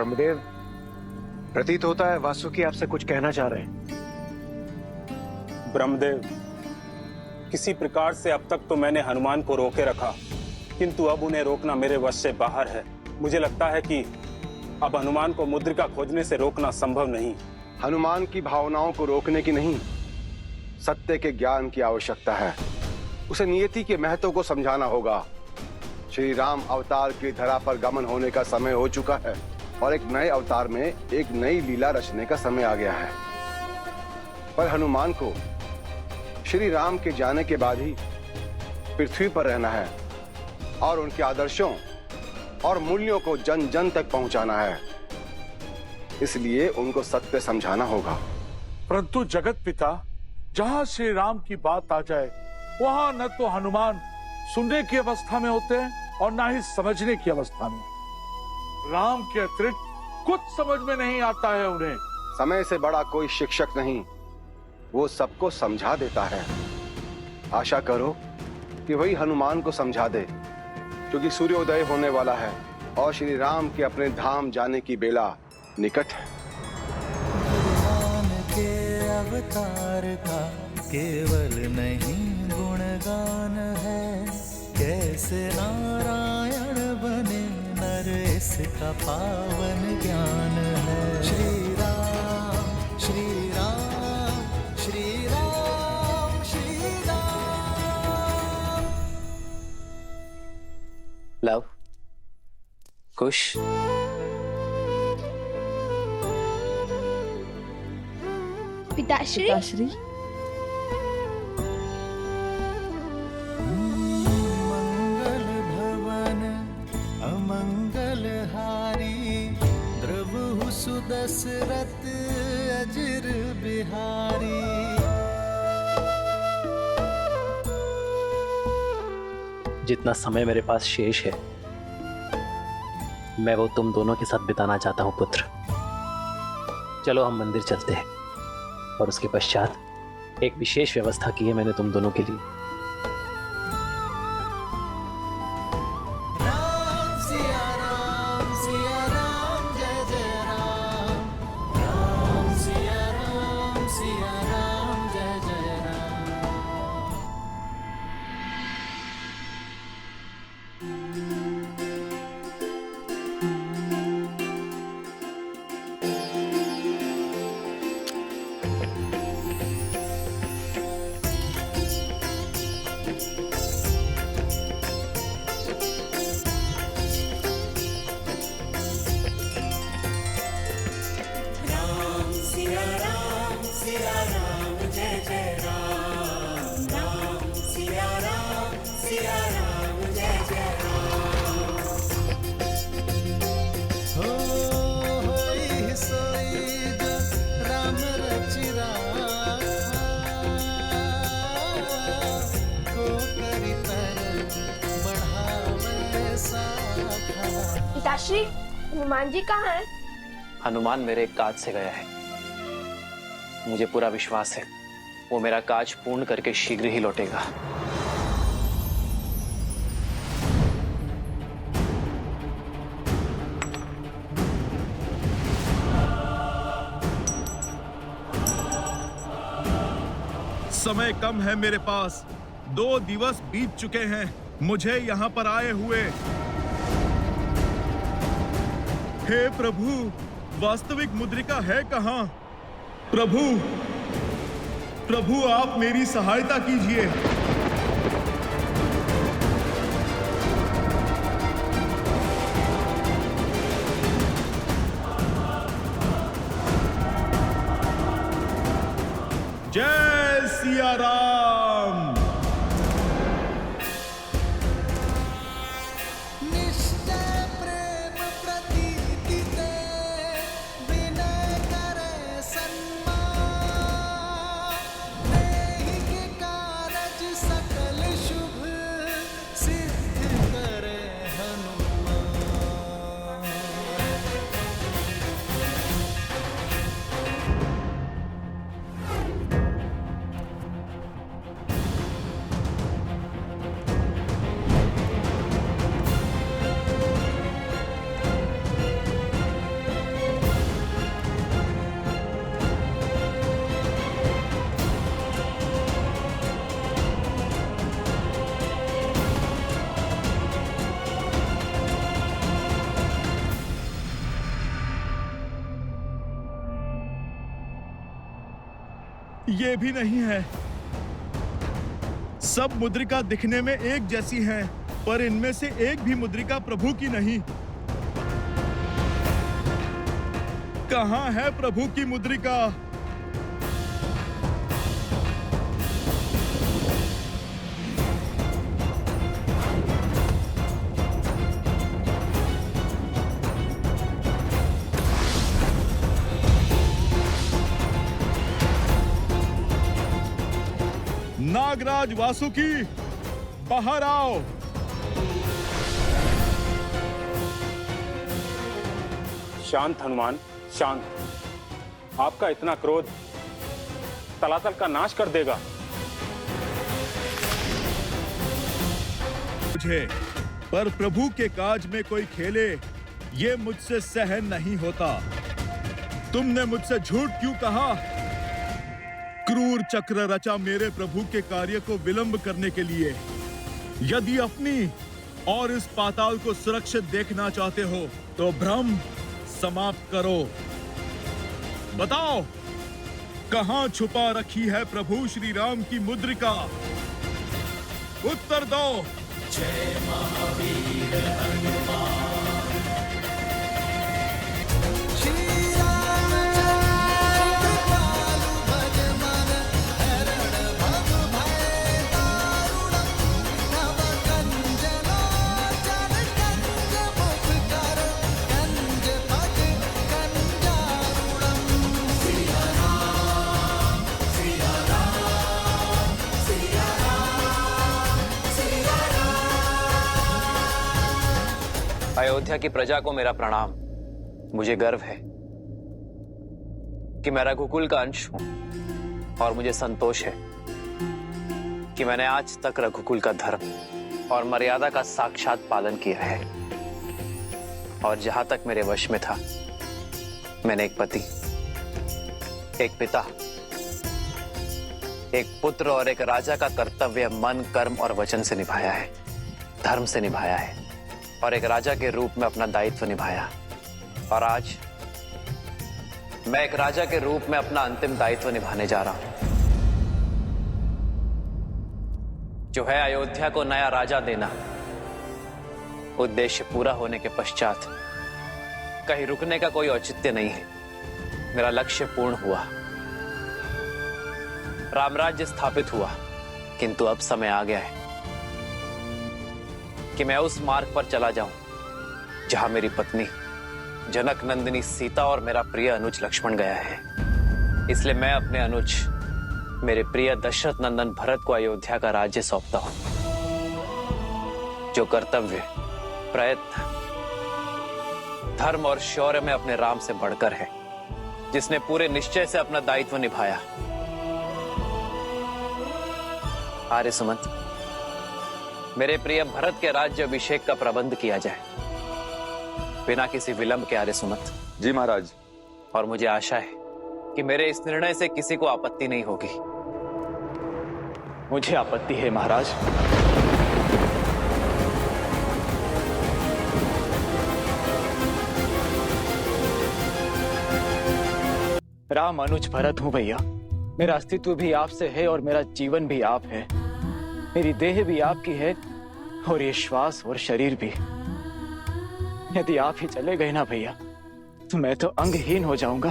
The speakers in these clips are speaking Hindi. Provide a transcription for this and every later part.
ब्रह्मदेव, प्रतीत होता है वासुकी आपसे कुछ कहना चाह रहे हैं। ब्रह्मदेव, किसी प्रकार से अब तक तो मैंने हनुमान को रोके रखा, किंतु अब उन्हें रोकना मेरे वश से बाहर है। मुझे लगता है कि अब हनुमान को मुद्रिका खोजने से रोकना संभव नहीं। हनुमान की भावनाओं को रोकने की नहीं, सत्य के ज्ञान की आवश्यकता है। उसे नियति के महत्व को समझाना होगा। श्री राम अवतार की धरा पर गमन होने का समय हो चुका है और एक नए अवतार में एक नई लीला रचने का समय आ गया है। पर हनुमान को श्री राम के जाने के बाद ही पृथ्वी पर रहना है और उनके आदर्शों और मूल्यों को जन जन तक पहुंचाना है। इसलिए उनको सत्य समझाना होगा। परंतु जगत पिता, जहां श्री राम की बात आ जाए वहां न तो हनुमान सुनने की अवस्था में होते हैं और न ही समझने की अवस्था में। राम के अतिरिक्त कुछ समझ में नहीं आता है उन्हें। समय से बड़ा कोई शिक्षक नहीं, वो सबको समझा देता है। आशा करो कि वही हनुमान को समझा दे, क्योंकि सूर्योदय होने वाला है और श्री राम के अपने धाम जाने की बेला निकट है। भगवान के अवतार का केवल नहीं गुणगान है, कैसे नारायण बने नर इसका पावन ज्ञान है। श्री राम श्री राम श्री राम श्री राम। लव, कुश, पिताश्री। मंगल भवन अमंगल हारी, द्रवहु सुदशरथ अजिर बिहारी। जितना समय मेरे पास शेष है मैं वो तुम दोनों के साथ बिताना चाहता हूं पुत्र। चलो हम मंदिर चलते हैं और उसके पश्चात एक विशेष व्यवस्था की है मैंने तुम दोनों के लिए। राम सिया राम जय जय राम, राम सिया राम जय जय राम। पिताश्री, हनुमान जी कहाँ हैं? हनुमान मेरे काज से गया है। मुझे पूरा विश्वास है वो मेरा काज पूर्ण करके शीघ्र ही लौटेगा। समय कम है मेरे पास, 2 दिवस बीत चुके हैं मुझे यहाँ पर आए हुए। हे प्रभु, वास्तविक मुद्रिका है कहाँ? प्रभु, प्रभु आप मेरी सहायता कीजिए। जय सिया राम। निश्चय प्रेम प्रतीति ते, विनय करे सन्मान, देहि के कारज सकल शुभ, सिद्ध करे हनुमान। ये भी नहीं है। सब मुद्रिका दिखने में एक जैसी हैं, पर इनमें से एक भी मुद्रिका प्रभु की नहीं। कहां है प्रभु की मुद्रिका? नागराज वासुकी, बाहर आओ। शांत हनुमान, शांत। आपका इतना क्रोध तलातल का नाश कर देगा। मुझे पर प्रभु के काज में कोई खेले, ये मुझसे सहन नहीं होता। तुमने मुझसे झूठ क्यों कहा? क्रूर चक्र रचा मेरे प्रभु के कार्य को विलंब करने के लिए। यदि अपनी और इस पाताल को सुरक्षित देखना चाहते हो तो भ्रम समाप्त करो। बताओ, कहां छुपा रखी है प्रभु श्री राम की मुद्रिका? उत्तर दो। जय महावीर हनुमान। श्री रामचंद्र कृपालु भज मन, हरण भव भय दारुणम्। नव कंज लोचन कंज मुख कर, कंज पद कंजारुणम्। सिया राम, सिया राम, सिया राम, सिया राम। अयोध्या की प्रजा को मेरा प्रणाम। मुझे गर्व है कि मैं रघुकुल का अंश हूं और मुझे संतोष है कि मैंने आज तक रघुकुल का धर्म और मर्यादा का साक्षात पालन किया है। और जहां तक मेरे वश में था, मैंने एक पति, एक पिता, एक पुत्र और एक राजा का कर्तव्य मन, कर्म और वचन से निभाया है, धर्म से निभाया है और एक राजा के रूप में अपना दायित्व निभाया। और आज मैं एक राजा के रूप में अपना अंतिम दायित्व निभाने जा रहा हूं, जो है अयोध्या को नया राजा देना। उद्देश्य पूरा होने के पश्चात कहीं रुकने का कोई औचित्य नहीं है। मेरा लक्ष्य पूर्ण हुआ, रामराज्य स्थापित हुआ, किंतु अब समय आ गया है कि मैं उस मार्ग पर चला जाऊं जहां मेरी पत्नी जनक नंदिनी सीता और मेरा प्रिय अनुज लक्ष्मण गया है। इसलिए मैं अपने अनुज, मेरे प्रिय दशरथ नंदन भरत को अयोध्या का राज्य सौंपता हूं, जो कर्तव्य, प्रयत्न, धर्म और शौर्य में अपने राम से बढ़कर है, जिसने पूरे निश्चय से अपना दायित्व निभाया। आर्य सुमंत, मेरे प्रिय भरत के राज्य अभिषेक का प्रबंध किया जाए, बिना किसी विलंब के। आर्य सुमंत। जी महाराज। और मुझे आशा है कि मेरे इस निर्णय से किसी को आपत्ति नहीं होगी। मुझे आपत्ति है महाराज। राम अनुज भरत हूं भैया। मेरा अस्तित्व भी आपसे है और मेरा जीवन भी आप है। मेरी देह भी आपकी है और ये श्वास और शरीर भी। यदि आप ही चले गए ना भैया, तो मैं तो अंगहीन हो जाऊंगा,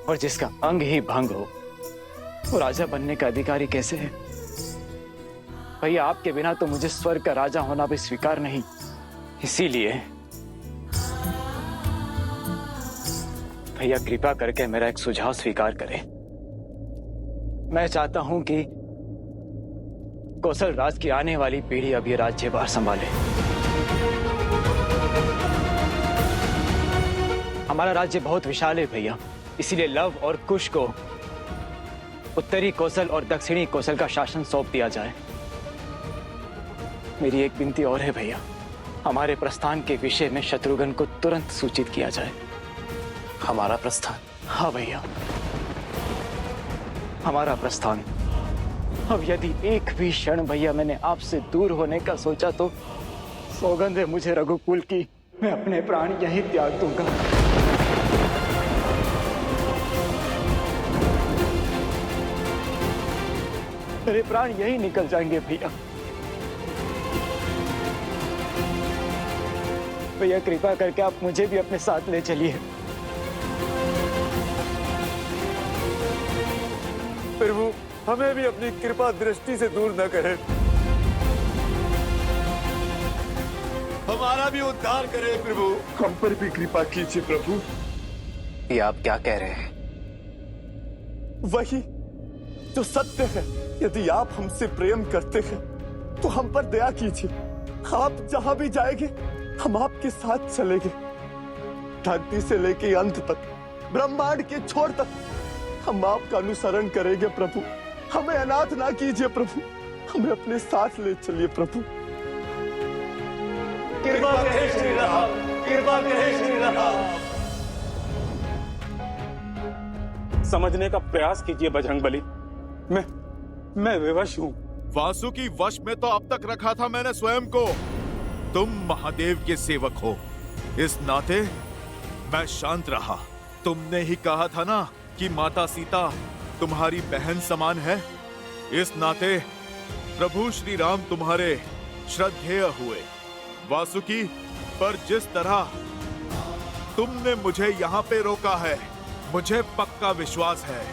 और जिसका अंग ही भंग हो, वो राजा बनने का अधिकारी कैसे है? भैया, आपके बिना तो मुझे स्वर्ग का राजा होना भी स्वीकार नहीं। इसीलिए भैया, कृपा करके मेरा एक सुझाव स्वीकार करें। मैं चाहता हूं कि कौशल राज की आने वाली पीढ़ी अब ये राज्यभार संभाले। हमारा राज्य बहुत विशाल है भैया, इसीलिए लव और कुश को उत्तरी कौशल और दक्षिणी कौशल का शासन सौंप दिया जाए। मेरी एक विनती और है भैया, हमारे प्रस्थान के विषय में शत्रुघ्न को तुरंत सूचित किया जाए। हमारा प्रस्थान? हाँ भैया, हमारा प्रस्थान। अब यदि एक भी क्षण भैया मैंने आपसे दूर होने का सोचा तो सौगंध है मुझे रघुकुल की, मैं अपने प्राण यहीं त्याग दूंगा। मेरे प्राण यही निकल जाएंगे भैया। भैया कृपा करके आप मुझे भी अपने साथ ले चलिए। प्रभु हमें भी अपनी कृपा दृष्टि से दूर न करें, हमारा भी उद्धार करें प्रभु, हम पर भी कृपा कीजिए प्रभु। ये आप क्या कह रहे हैं? वही जो सत्य है, यदि आप हमसे प्रेम करते हैं तो हम पर दया कीजिए। आप जहां भी जाएंगे हम आपके साथ चलेंगे, धरती से लेके अंत तक, ब्रह्मांड के छोर तक हम आपका अनुसरण करेंगे प्रभु। हमें अनाथ ना कीजिए प्रभु, हमें अपने साथ ले चलिए प्रभु। कृपा करें श्री राम, कृपा करें श्री राम। समझने का प्रयास कीजिए बजरंगबली, मैं विवश हूं। वासुकी वश में तो अब तक रखा था मैंने स्वयं को। तुम महादेव के सेवक हो, इस नाते मैं शांत रहा। तुमने ही कहा था ना कि माता सीता तुम्हारी बहन समान है, इस नाते प्रभु श्री राम तुम्हारे श्रद्धेय हुए। वासुकी, पर जिस तरह तुमने मुझे यहाँ पे रोका है, मुझे पक्का विश्वास है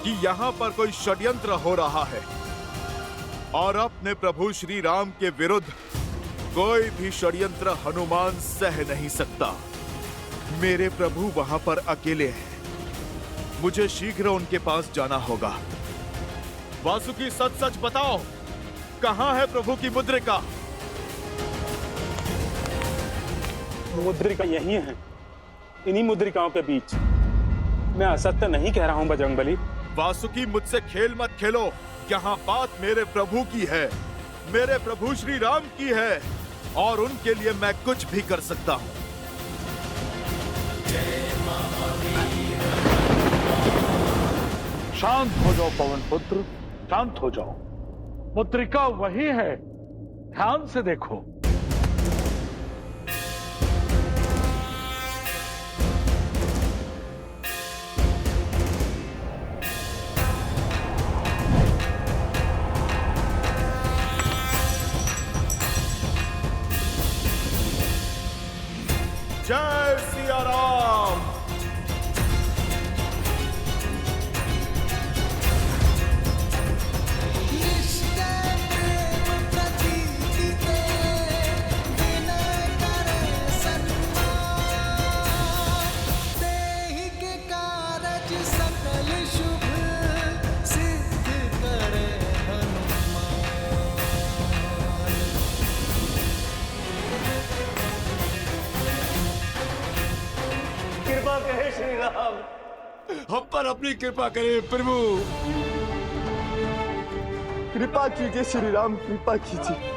कि यहाँ पर कोई षड्यंत्र हो रहा है और अपने प्रभु श्री राम के विरुद्ध कोई भी षड्यंत्र हनुमान सह नहीं सकता। मेरे प्रभु वहां पर अकेले हैं, मुझे शीघ्र उनके पास जाना होगा। वासुकी, सच सच बताओ, कहां है प्रभु की मुद्रिका? मुद्रिका यही है, इन्हीं मुद्रिकाओं के बीच। मैं असत्य नहीं कह रहा हूं बजरंगबली। वासुकी, मुझसे खेल मत खेलो। यहाँ बात मेरे प्रभु की है, मेरे प्रभु श्री राम की है और उनके लिए मैं कुछ भी कर सकता हूँ। शांत हो जाओ पवन पुत्र, शांत हो जाओ। मुद्रिका वही है, ध्यान से देखो। जय सिया राम। कृपा करें श्री राम, हम पर अपनी कृपा करें प्रभु। कृपा कीजिए श्री राम, कृपा कीजिए।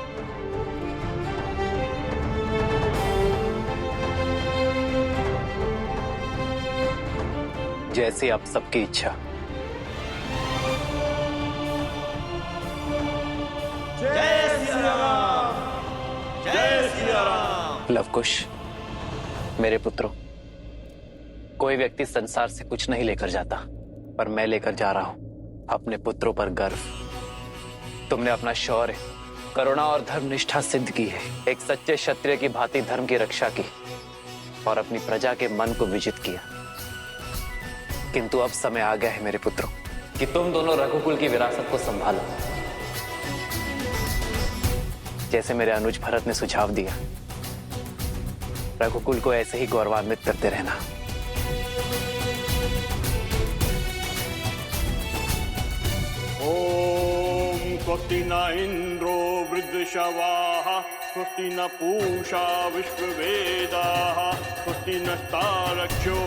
जैसी आप सबकी इच्छा। जय सिया राम, जय सिया राम। लवकुश, मेरे पुत्रों, कोई व्यक्ति संसार से कुछ नहीं लेकर जाता, पर मैं लेकर जा रहा हूं अपने पुत्रों पर गर्व। तुमने अपना शौर्य, करुणा और धर्मनिष्ठा सिद्ध की है। एक सच्चे क्षत्रिय की भांति धर्म की रक्षा की और अपनी प्रजा के मन को विजित किया। किंतु अब समय आ गया है मेरे पुत्रों कि तुम दोनों रघुकुल की विरासत को संभालो। जैसे मेरे अनुज भरत ने सुझाव दिया, रघुकुल को ऐसे ही गौरवान्वित करते रहना। ओम स्वस्ति न इंद्रो वृद्धशवाः, स्वस्ति न पूषा विश्ववेदाः, स्वस्ति नस्तारक्षो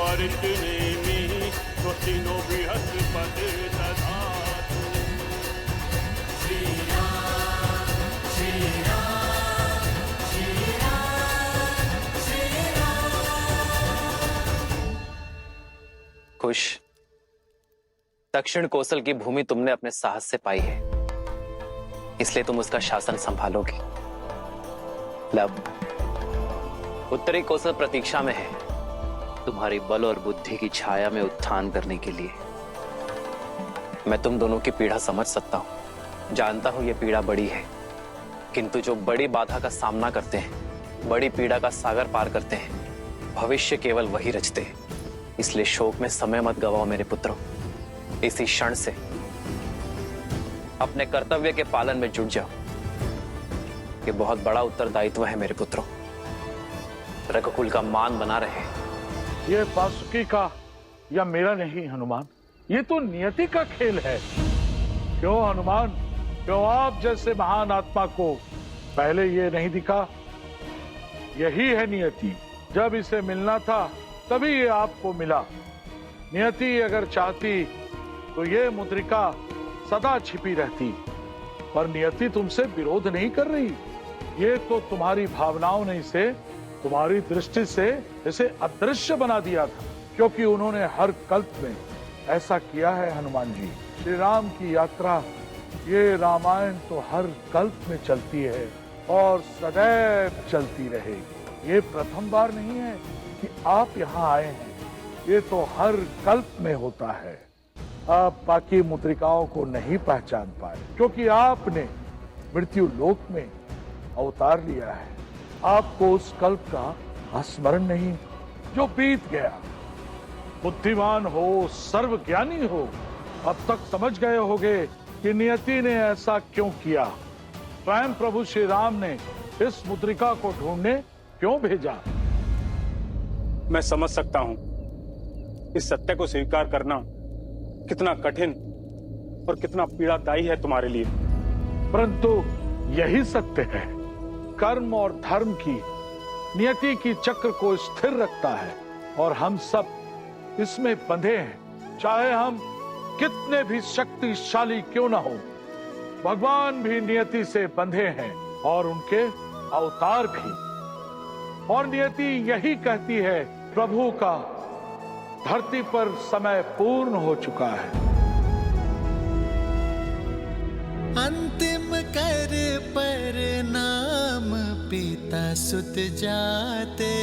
अरिष्टनेमिः, स्वस्ति नो बृहस्पतिर्दधातु। खुश, दक्षिण कौशल की भूमि तुमने अपने साहस से पाई है, इसलिए तुम उसका शासन संभालोगे। लब, उत्तरी कौशल प्रतीक्षा में है तुम्हारी बल और बुद्धि की छाया में उत्थान करने के लिए। मैं तुम दोनों की पीड़ा समझ सकता हूं, जानता हूं ये पीड़ा बड़ी है, किंतु जो बड़ी बाधा का सामना करते हैं, बड़ी पीड़ा का सागर पार करते हैं, भविष्य केवल वही रचते हैं। इसलिए शोक में समय मत गवाओ मेरे पुत्रों। इसी क्षण से अपने कर्तव्य के पालन में जुट जाओ। ये बहुत बड़ा उत्तरदायित्व है मेरे पुत्रों। रघुकुल का मान बना रहे। ये वासुकी का या मेरा नहीं हनुमान, ये तो नियति का खेल है। क्यों हनुमान, क्यों आप जैसे महान आत्मा को पहले ये नहीं दिखा? यही है नियति। जब इसे मिलना था तभी ये आपको मिला। नियति अगर चाहती तो ये मुद्रिका सदा छिपी रहती, पर नियति तुमसे विरोध नहीं कर रही। ये तो तुम्हारी भावनाओं ने इसे तुम्हारी दृष्टि से इसे अदृश्य बना दिया था, क्योंकि उन्होंने हर कल्प में ऐसा किया है। हनुमान जी, श्री राम की यात्रा, ये रामायण तो हर कल्प में चलती है और सदैव चलती रहेगी। ये प्रथम बार नहीं है कि आप यहाँ आए हैं, ये तो हर कल्प में होता है। आप बाकी मुद्रिकाओं को नहीं पहचान पाए, क्योंकि आपने मृत्यु लोक में अवतार लिया है। आपको उस कल्प का स्मरण नहीं जो बीत गया। बुद्धिमान हो, सर्वज्ञानी हो, अब तक समझ गए होंगे कि नियति ने ऐसा क्यों किया। स्वयं प्रभु श्री राम ने इस मुद्रिका को ढूंढने क्यों भेजा। मैं समझ सकता हूं इस सत्य को स्वीकार करना कितना कठिन और कितना पीड़ादायी है तुम्हारे लिए, परंतु यही सत्य है। कर्म और धर्म की नियति की चक्र को स्थिर रखता है और हम सब इसमें बंधे हैं। चाहे हम कितने भी शक्तिशाली क्यों ना हो, भगवान भी नियति से बंधे हैं और उनके अवतार भी। और नियति यही कहती है, प्रभु का धरती पर समय पूर्ण हो चुका है। अंतिम कर पर नाम पिता सुत जाते,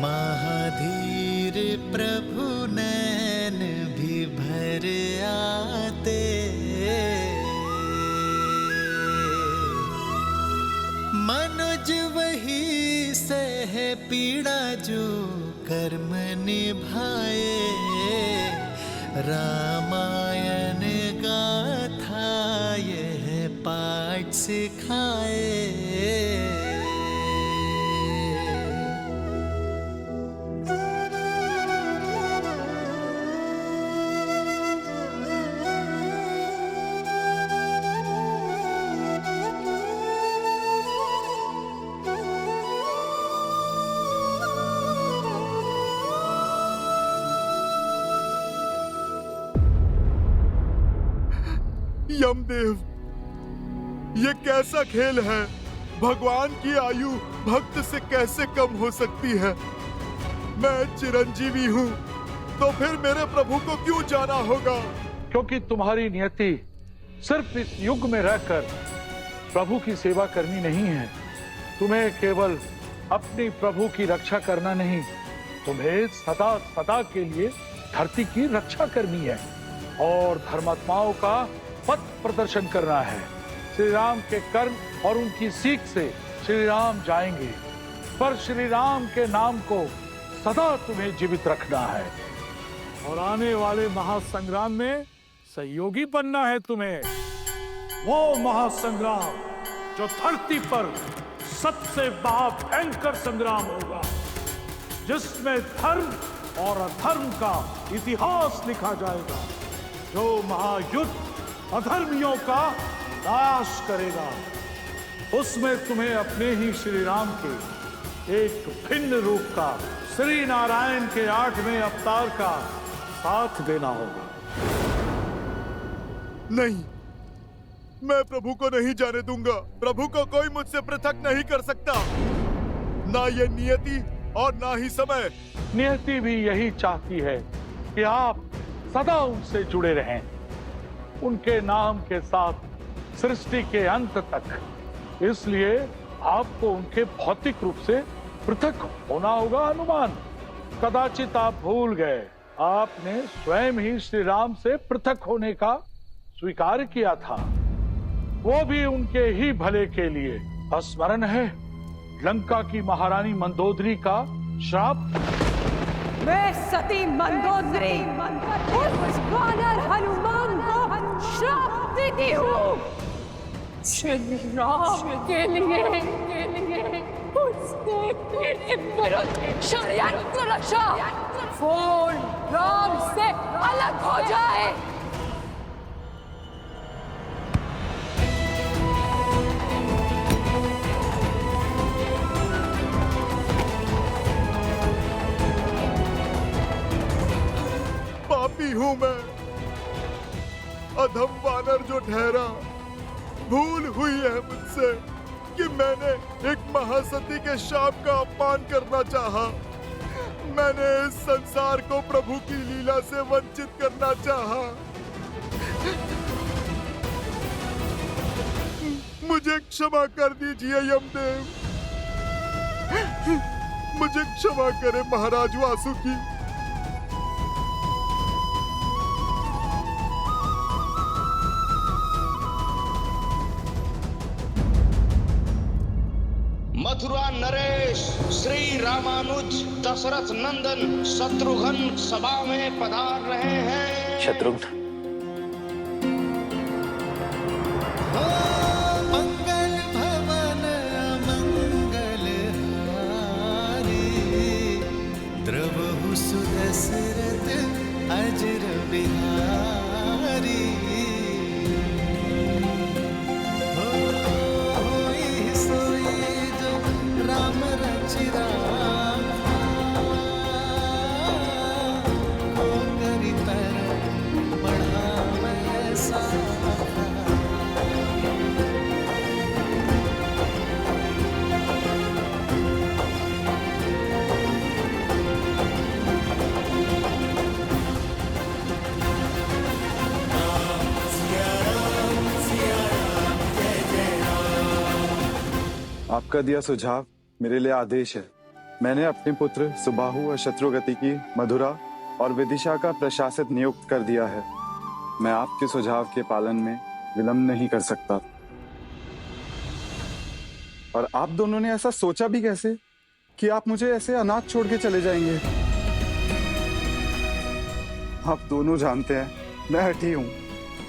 महाधीर प्रभु नैन भी भर आते। मनुज वही सह पीड़ा जो कर्म निभाए, रामायण गाथा यह पाठ सिखाए। यमदेव, ये कैसा खेल है? भगवान की आयु भक्त से कैसे कम हो सकती है? मैं चिरंजीवी हूँ, तो फिर मेरे प्रभु को क्यों जाना होगा? क्योंकि तुम्हारी नियति सिर्फ इस युग में रहकर प्रभु की सेवा करनी नहीं है। तुम्हें केवल अपनी प्रभु की रक्षा करना नहीं, तुम्हें सदा सदा के लिए धरती की रक्षा करनी है और धर्मात्माओं का पथ प्रदर्शन करना है। श्री राम के कर्म और उनकी सीख से श्री राम जाएंगे, पर श्री राम के नाम को सदा तुम्हें जीवित रखना है और आने वाले महासंग्राम में सहयोगी बनना है तुम्हें। वो महासंग्राम जो धरती पर सबसे महाभयंकर संग्राम होगा, जिसमें धर्म और अधर्म का इतिहास लिखा जाएगा, जो महायुद्ध अधर्मियों का नाश करेगा। उसमें तुम्हें अपने ही श्री राम के एक भिन्न रूप का, श्री नारायण के 8वें अवतार का साथ देना होगा। नहीं, मैं प्रभु को नहीं जाने दूंगा। प्रभु को कोई मुझसे पृथक नहीं कर सकता, ना ये नियति और ना ही समय। नियति भी यही चाहती है कि आप सदा उनसे जुड़े रहें, उनके नाम के साथ सृष्टि के अंत तक। इसलिए आपको उनके भौतिक रूप से पृथक होना होगा। हनुमान, कदाचित आप भूल गए आपने स्वयं ही श्री राम से पृथक होने का स्वीकार किया था, वो भी उनके ही भले के लिए। स्मरण है लंका की महारानी मंदोदरी का श्राप? मैं सती मंदोदरी उस वानर हनुमान को श्राप देती हूँ। श्री राम के लिए उसने मेरे विरुद्ध षड्यंत्र रचा। फोन राम से अलग हो जाए। पापी हूं मैं, अधम वानर जो ठहरा। भूल हुई है मुझसे कि मैंने एक महासती के शाप का अपमान करना चाहा। मैंने इस संसार को प्रभु की लीला से वंचित करना चाहा। मुझे क्षमा कर दीजिए यमदेव, मुझे क्षमा करें महाराज वासुकी। मथुरा नरेश श्री रामानुज दशरथ नंदन शत्रुघ्न सभा में पधार रहे हैं। शत्रुघ्न, मंगल भवन मंगल हारी, द्रवहु सुदशरथ अजर बिहारी। राम रचिरा करी तर बढ़ावे सारा। आपका दिया सुझाव मेरे लिए आदेश है। मैंने अपने पुत्र सुबाहु और शत्रुगति की मधुरा और विदिशा का प्रशासक नियुक्त कर दिया है। मैं आपके सुझाव के पालन में विलंब नहीं कर सकता। और आप दोनों ने ऐसा सोचा भी कैसे कि आप मुझे ऐसे अनाथ छोड़ के चले जाएंगे? आप दोनों जानते हैं मैं हठी हूँ।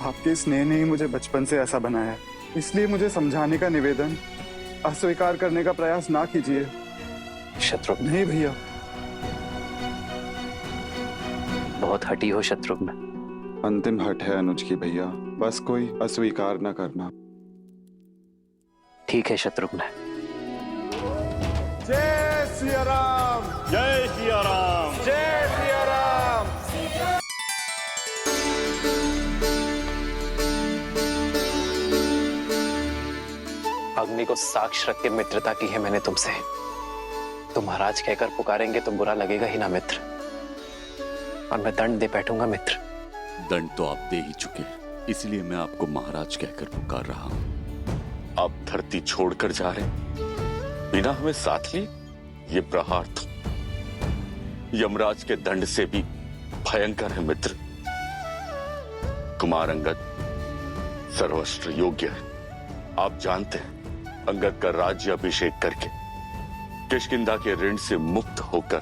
आपके स्नेह ने ही मुझे बचपन से ऐसा बनाया है, इसलिए मुझे समझाने का निवेदन अस्वीकार करने का प्रयास ना कीजिए। शत्रुघ्न, नहीं भैया। बहुत हठी हो शत्रुघ्न। अंतिम हट है अनुज की भैया, बस कोई अस्वीकार न करना। ठीक है शत्रुघ्न। जय सिया राम, जय सिया राम। जय सिया राम। अग्नि को साक्ष रख के मित्रता की है मैंने तुमसे। तुम महाराज कहकर पुकारेंगे तो बुरा लगेगा ही ना मित्र, और मैं दंड दे बैठूंगा मित्र। दंड तो आप दे ही चुके हैं, इसलिए मैं आपको महाराज कहकर पुकार रहा हूं। आप धरती छोड़कर जा रहे बिना हमें साथ लिए, ये प्रहार तो यमराज के दंड से भी भयंकर है मित्र। कुमार अंगद सर्वश्रेष्ठ योग्य है। आप जानते हैं अंगद का राज्य अभिषेक करके किष्किंधा के ऋण से मुक्त होकर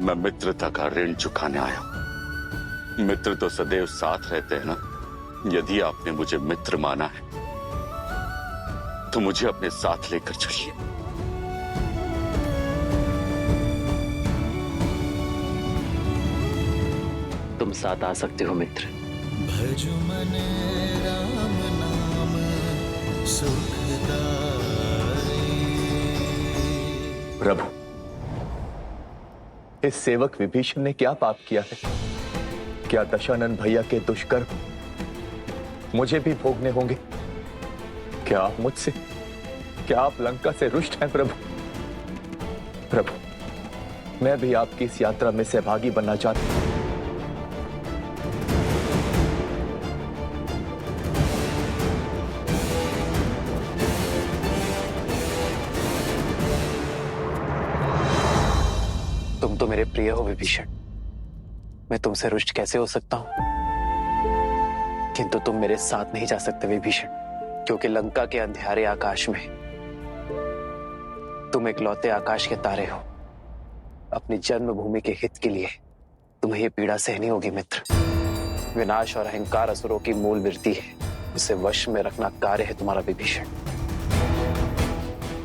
मैं मित्रता का ऋण चुकाने आया हूं। मित्र तो सदैव साथ रहते हैं ना। यदि आपने मुझे मित्र माना है तो मुझे अपने साथ लेकर चलिए। तुम साथ आ सकते हो मित्र। भजु मन राम नाम सुखदाई। प्रभु, इस सेवक विभीषण ने क्या पाप किया है? क्या दशानन भैया के दुष्कर्म मुझे भी भोगने होंगे? क्या आप मुझसे, क्या आप लंका से रुष्ट हैं प्रभु? प्रभु, मैं भी आपकी इस यात्रा में सहभागी बनना चाहता हूं। तुम तो मेरे प्रिय हो विभीषण, मैं तुमसे रुष्ट कैसे हो सकता हूं? किंतु तुम मेरे साथ नहीं जा सकते विभीषण, क्योंकि लंका के अंधेरे आकाश में तुम इकलौते आकाश के तारे हो। अपनी जन्मभूमि के हित के लिए तुम्हें यह पीड़ा सहनी होगी मित्र। विनाश और अहंकार असुरों की मूल वृत्ति है, उसे वश में रखना कार्य है तुम्हारा विभीषण।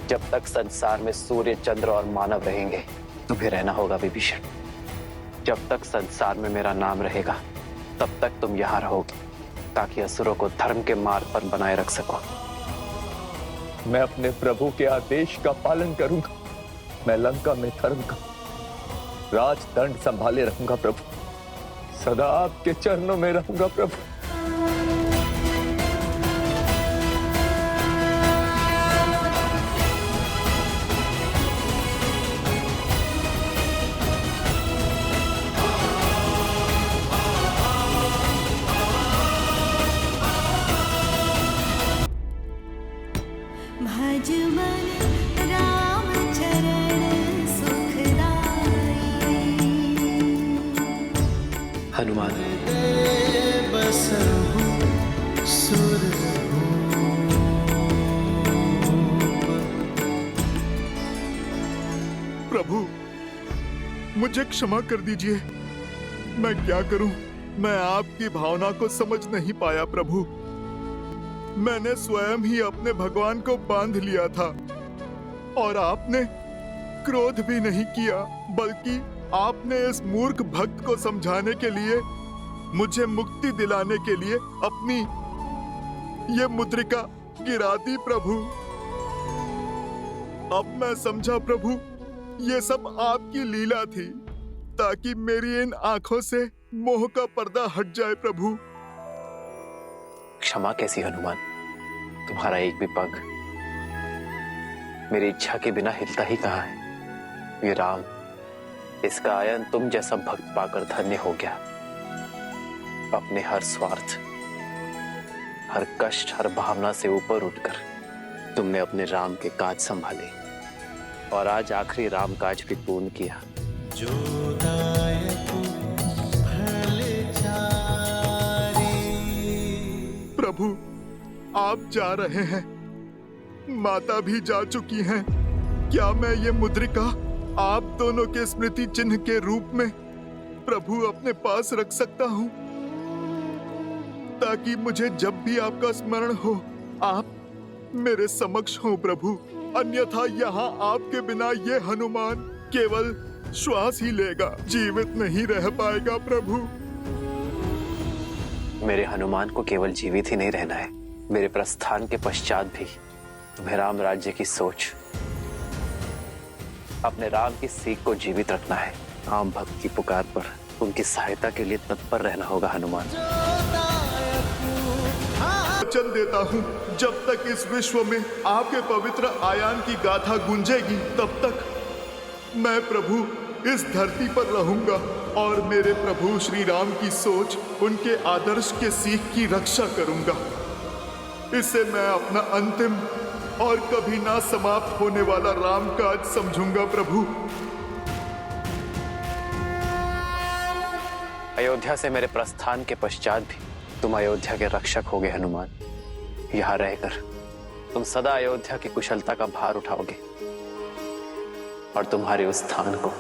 जब तक संसार में सूर्य, चंद्र और मानव रहेंगे तुम्हें रहना होगा विभीषण। जब तक संसार में मेरा नाम रहेगा तब तक तुम यहाँ रहोगे, ताकि असुरों को धर्म के मार्ग पर बनाए रख सको। मैं अपने प्रभु के आदेश का पालन करूंगा। मैं लंका में धर्म का राजदंड संभाले रहूंगा प्रभु। सदा आपके चरणों में रहूंगा प्रभु। हनुमान, प्रभु मुझे क्षमा कर दीजिए। मैं क्या करूं? मैं आपकी भावना को समझ नहीं पाया प्रभु। मैंने स्वयं ही अपने भगवान को बांध लिया था और आपने क्रोध भी नहीं किया, बल्कि आपने इस मूर्ख भक्त को समझाने के लिए, मुझे मुक्ति दिलाने के लिए अपनी ये मुद्रिका गिरा दी प्रभु। अब मैं समझा प्रभु, ये सब आपकी लीला थी, ताकि मेरी इन आंखों से मोह का पर्दा हट जाए प्रभु। क्षमा कैसी हनुमान? तुम्हारा एक भी पग मेरी इच्छा के बिना हिलता ही कहाँ है। ये राम, इसका आयन तुम जैसा भक्त पाकर धन्य हो गया। अपने हर स्वार्थ, हर कष्ट, हर भावना से ऊपर उठकर तुमने अपने राम के काज संभाले और आज आखिरी राम काज भी पूर्ण किया। प्रभु आप जा रहे हैं, माता भी जा चुकी हैं। क्या मैं ये मुद्रिका आप दोनों के स्मृति चिन्ह के रूप में प्रभु अपने पास रख सकता हूं, ताकि मुझे जब भी आपका स्मरण हो आप मेरे समक्ष हो प्रभु। अन्यथा यहाँ आपके बिना ये हनुमान केवल श्वास ही लेगा, जीवित नहीं रह पाएगा प्रभु। मेरे हनुमान को केवल जीवित ही नहीं रहना है, मेरे प्रस्थान के पश्चात भी तुम्हें राम राज्य की सोच, अपने राम की सीख को जीवित रखना है। आम भक्त की पुकार पर उनकी सहायता के लिए तत्पर रहना होगा हनुमान। वचन देता हूँ, जब तक इस विश्व में आपके पवित्र आयान की गाथा गूंजेगी, तब तक मैं प्रभु इस धरती पर रहूंगा और मेरे प्रभु श्री राम की सोच, उनके आदर्श के सीख की रक्षा करूंगा। इसे मैं अपना अंतिम और कभी ना समाप्त होने वाला राम काज समझूंगा प्रभु। अयोध्या से मेरे प्रस्थान के पश्चात भी तुम अयोध्या के रक्षक होगे हनुमान। यहाँ रहकर तुम सदा अयोध्या की कुशलता का भार उठाओगे और तुम्हारे उस स्थान को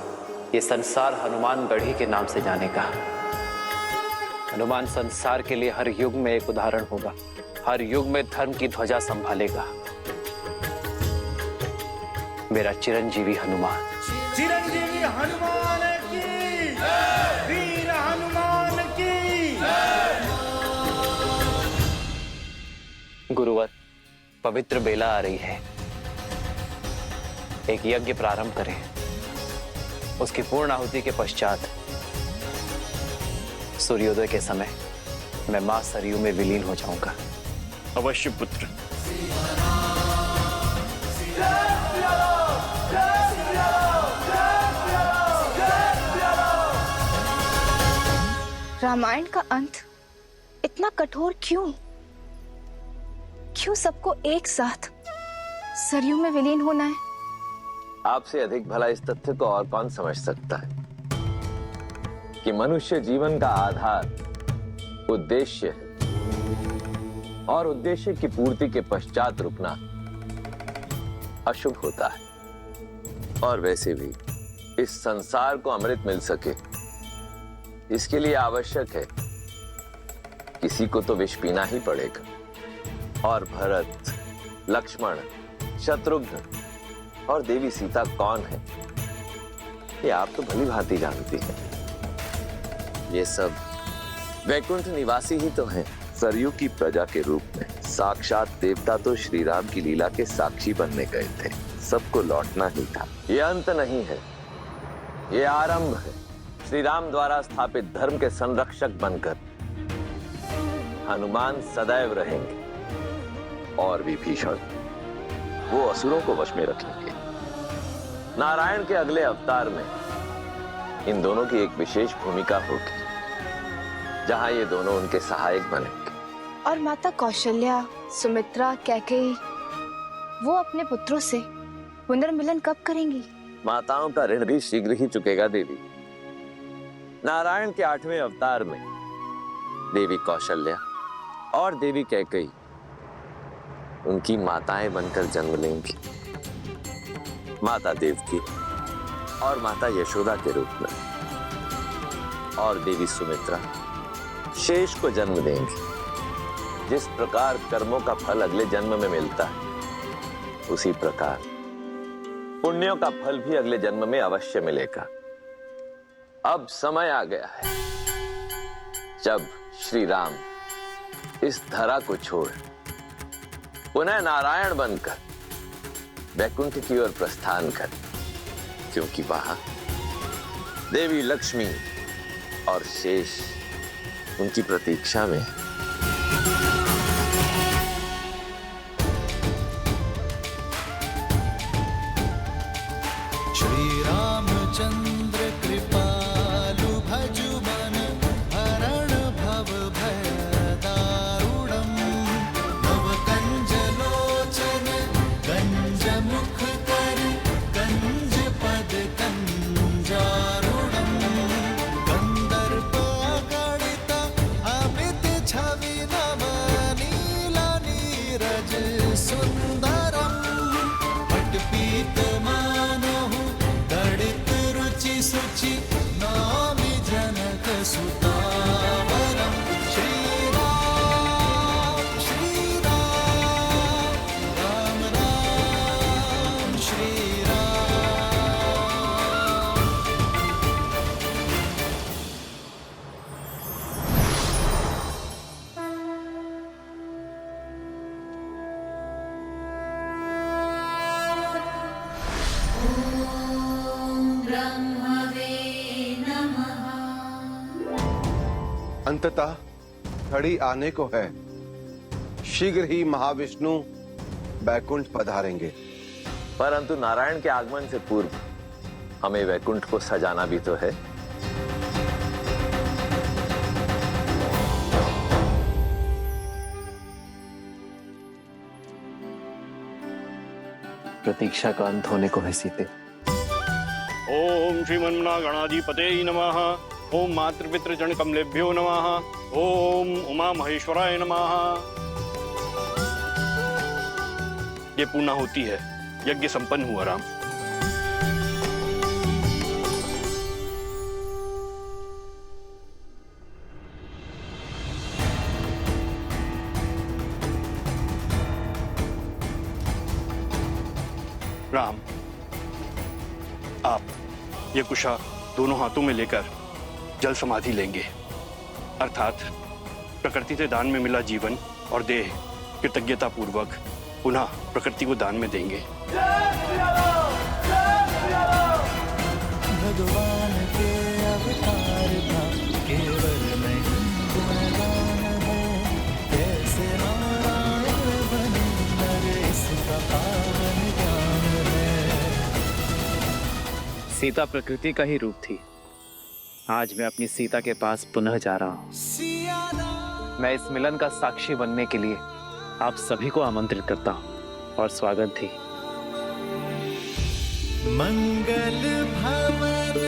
ये संसार हनुमान गढ़ी के नाम से जानेगा। हनुमान संसार के लिए हर युग में एक उदाहरण होगा, हर युग में धर्म की ध्वजा संभालेगा। मेरा चिरंजीवी हनुमान। चिरंजीवी हनुमान की, वीर हनुमान की। गुरुवर, पवित्र बेला आ रही है, एक यज्ञ प्रारंभ करें। उसकी पूर्ण आहुति के पश्चात सूर्योदय के समय मैं मां सरयू में विलीन हो जाऊंगा। अवश्य पुत्र। रामायण का अंत इतना कठोर क्यों? क्यों सबको एक साथ सरयू में विलीन होना है? आपसे अधिक भला इस तथ्य को और कौन समझ सकता है कि मनुष्य जीवन का आधार उद्देश्य है और उद्देश्य की पूर्ति के पश्चात रुकना अशुभ होता है। और वैसे भी इस संसार को अमृत मिल सके इसके लिए आवश्यक है किसी को तो विष पीना ही पड़ेगा। और भरत, लक्ष्मण, शत्रुघ्न और देवी सीता कौन है ये आप तो भली भांति जानती हैं। ये सब वैकुंठ निवासी ही तो हैं। सरयू की प्रजा के रूप में साक्षात देवता तो श्री राम की लीला के साक्षी बनने गए थे। सबको लौटना ही था। ये अंत नहीं है, ये आरंभ है। श्री राम द्वारा स्थापित धर्म के संरक्षक बनकर हनुमान सदैव रहेंगे और विभीषण वो असुरों को वश में रखेंगे। नारायण के अगले अवतार में इन दोनों की एक विशेष भूमिका होगी जहां ये दोनों उनके सहायक बनेंगे। और माता कौशल्या, सुमित्रा, कैकेयी वो अपने पुत्रों से पुनर्मिलन कब करेंगी? माताओं का ऋण भी शीघ्र ही चुकेगा देवी। नारायण के 8वें अवतार में देवी कौशल्या और देवी कैकेयी उनकी माताएं बनकर जन्म लेंगी। माता देवकी और माता यशोदा के रूप में। और देवी सुमित्रा शेष को जन्म देंगी। जिस प्रकार कर्मों का फल अगले जन्म में मिलता है उसी प्रकार पुण्यों का फल भी अगले जन्म में अवश्य मिलेगा। अब समय आ गया है जब श्री राम इस धरा को छोड़ पुनः नारायण बनकर वैकुंठ की ओर प्रस्थान कर, क्योंकि वहां देवी लक्ष्मी और शेष उनकी प्रतीक्षा में। श्री रामचंद्र कृपालु भजु मन हरण भव भय दारुणम नव कंज लोचन गंज मुख कर गंज पद कंजारुणम गंधर्व गणित अमित छवि नव नीला नीरज सुंदरम पटपीत मानहु गणित रुचि सुचि नामि जनक सुतावरम श्री राम राम राम श्री राम। अंततः घड़ी आने को है। शीघ्र ही महाविष्णु वैकुंठ पधारेंगे। परंतु नारायण के आगमन से पूर्व हमें वैकुंठ को सजाना भी तो है। प्रतीक्षा का अंत होने को है सीते। ओम श्रीमन्ना गणाधिपते नमः। ओम मातृपितृ जन कमलेभ्यो नमः। ओम उमा महेश्वराय नमः। ये पूर्णा होती है, यज्ञ संपन्न हुआ राम। राम, आप ये कुशा दोनों हाथों में लेकर जल समाधि लेंगे, अर्थात प्रकृति से दान में मिला जीवन और देह कृतज्ञता पूर्वक पुनः प्रकृति को दान में देंगे। भगवान के अवतार था केवल नहीं गुणगान है, कैसे नारायण बने नर इसका पावन ज्ञान है। सीता प्रकृति का ही रूप थी। आज मैं अपनी सीता के पास पुनः जा रहा हूँ। मैं इस मिलन का साक्षी बनने के लिए आप सभी को आमंत्रित करता हूँ और स्वागत थी। मंगल भवन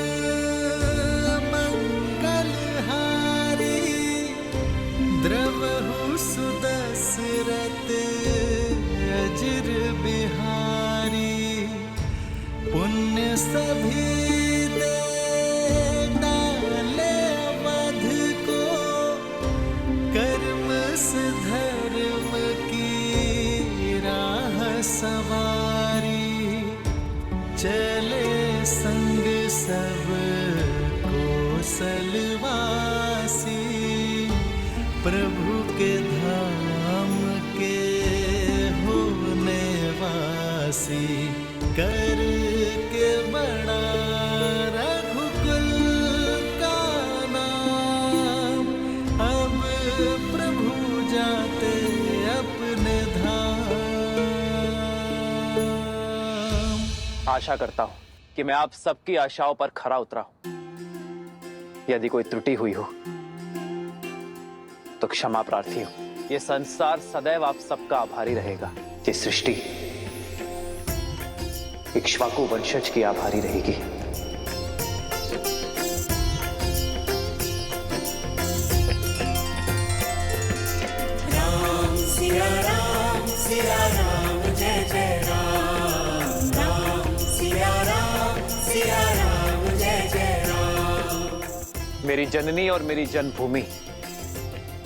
मंगल सभी दे डाले अवध को, कर्म से धर्म की राह सवारी, चले संग सब कौशलवासी, प्रभु के धाम के होने वासी, कर के बड़ा रघुकुल का नाम, अब प्रभु जाते अपने धाम। आशा करता हूं कि मैं आप सबकी आशाओं पर खरा उतरा हूं। यदि कोई त्रुटि हुई हो तो क्षमा प्रार्थी हूं। ये संसार सदैव आप सबका आभारी रहेगा। ये सृष्टि इक्ष्वाकु वंशज की आभारी रहेगी। राम सिया राम जय जय राम, राम सिया राम जय जय राम। मेरी जननी और मेरी जन्मभूमि,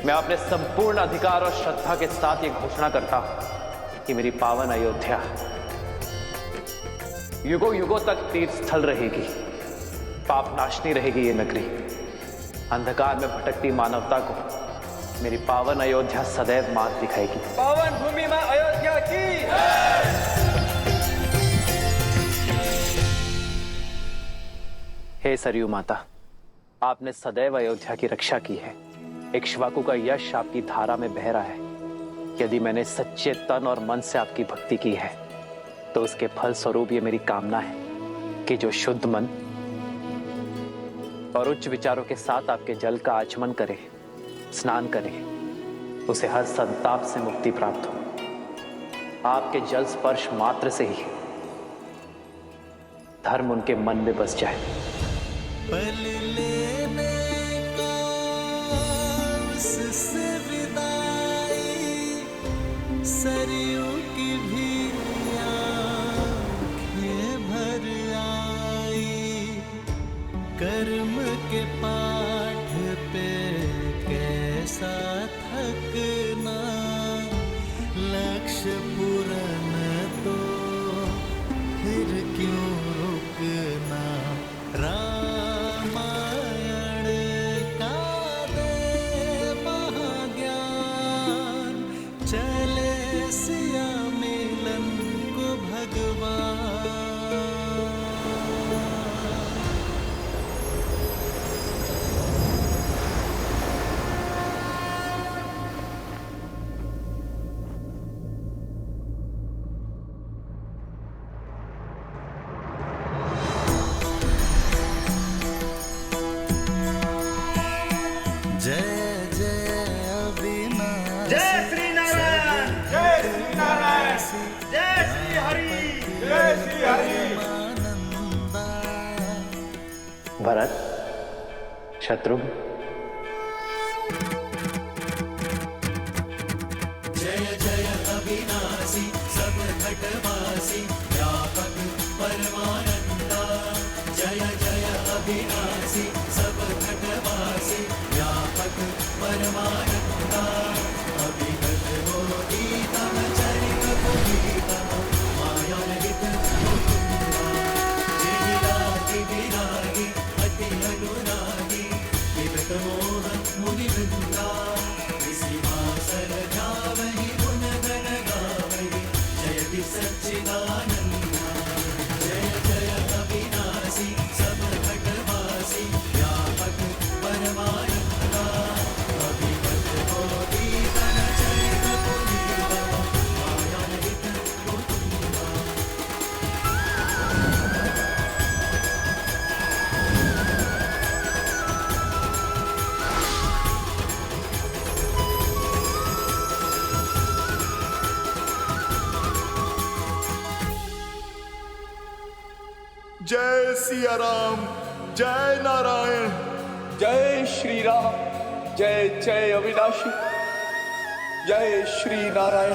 मैं अपने संपूर्ण अधिकार और श्रद्धा के साथ ये घोषणा करता हूं कि मेरी पावन अयोध्या युगों युगों तक तीर्थ स्थल रहेगी, पाप नाशनी रहेगी ये नगरी। अंधकार में भटकती मानवता को मेरी पावन अयोध्या सदैव मार्ग दिखाएगी। पावन भूमि में अयोध्या की हे सरयू माता, आपने सदैव अयोध्या की रक्षा की है। इक्ष्वाकु का यश आपकी धारा में बह रहा है। यदि मैंने सच्चे तन और मन से आपकी भक्ति की है तो उसके फल स्वरूप ये मेरी कामना है कि जो शुद्ध मन और उच्च विचारों के साथ आपके जल का आचमन करे, स्नान करे, उसे हर संताप से मुक्ति प्राप्त हो। आपके जल स्पर्श मात्र से ही धर्म उनके मन में बस जाए। पल लेने का उससे विदाई, सरयू की भी आँखें भर आई, कर्म के पाठ पे कैसा थकना, लक्ष्य पूर्ण तो फिर क्यों रुकना। रामायण का दे महाज्ञान, चले सिया मिलन को भगवान। जय जय अविनाशी, जय श्री नारायण, जय श्री नारायण, जय श्री हरि, जय श्री हरि। भरत, शत्रुघ्न, जय जय अविनाशी, सब घटवासी, व्यापक परमानंदा। जय जय अविनाशी, सब घटवासी, व्यापक परमानंदा। अभिगत होती तम चरित पुनीतम, माया रहित मुकुंदा। जिहिरागी विरागी अति अनुरागी, विगत मोह मुनि वृंदा। विसिवासर जावहि गुण गण गावहि, जयति सच्चिदानंदा। जय जय अविनाशी, सब घटवासी, व्यापक परमानंदा। अभिगत होती तम चरित पुनीतम, माया रहित मुकुंदा। जय सिया राम, जय नारायण, जय श्री राम, जय जय अविनाशी, जय श्री नारायण।